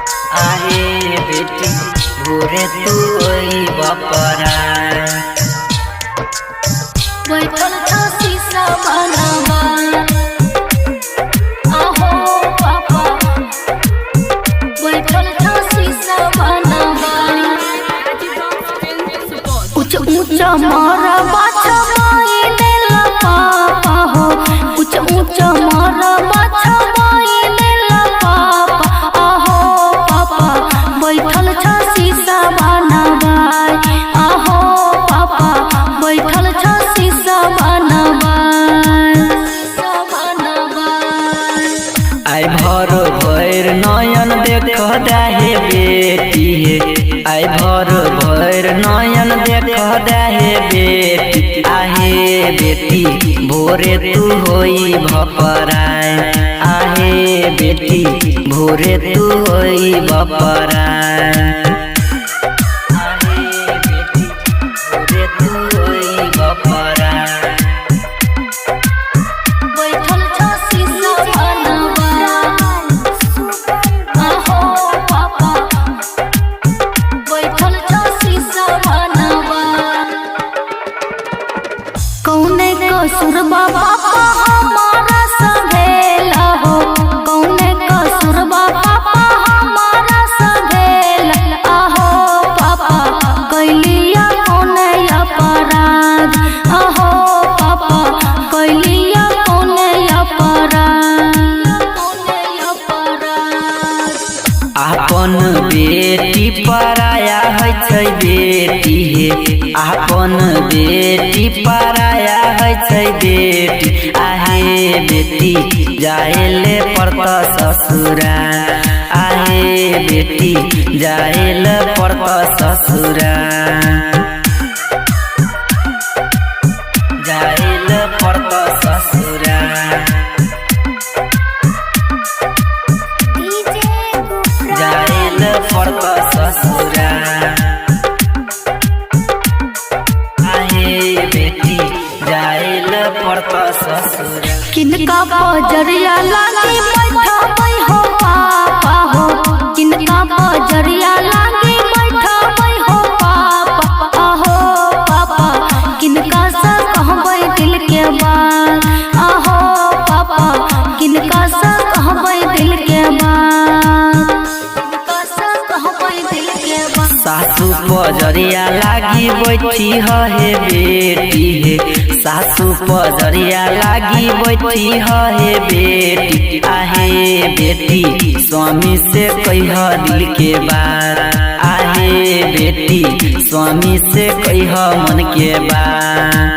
आहे बेटी भोरे तू बपरा बैठल था शीशा बनवा आहो पापा बैठल था शीशा बनवा ऊंचा ऊंचा मारा बाछा माई देला पापा हो ऊंचा ऊंचा मारा बाछा माई देला पापा आहो पापा बैठल था शीशा बनवा आहो पापा बैठल था शीशा बनवा आई भर भैर नयन देख दाहे बेटी आई भर भैर नयन देख दाहे बेटी आहे बेटी भोरे तू होई भपराय आहे बेटी भोरे तू होई भपराय आहे बेटी भोरे तू होई भपराय बैठल था शीशा बनवा आहो पापा बैठल था शीशा बनवा कौने कसुरबा पापा हमारा सभेला हो कौने कसुरबा पापा हमारा सभेला आहो पापा कैलिया कौने अपराध आहो पापा कैलिया कौने अपराध आपन बेटी पराया है छै बेटी हे आपन बेटी पराया है छै बेटी आहे बेटी जाएले पड़त ससुरा आहे बेटी जाएले पड़त ससुरा जाएले पड़त ससुरा जाएल पड़त ससुरा आहे बेटी जाएल पड़त ससुरा किनका बजरिया लागे बैठा बै हो पापा हो किनका बजरिया लागे बैठा बै हो पापा आहो पापा किनका से कहबै दिल के बात आहो पापा किनका से कहबै दिल के बात किनका से कहबै दिल के बात सासू पजरिया लागी बैठी हे बेटी हे सासू पजरिया लागी बैठी हे बेटी आहे बेटी स्वामी से कह दिल के बात आहे बेटी स्वामी से कह मन के बात।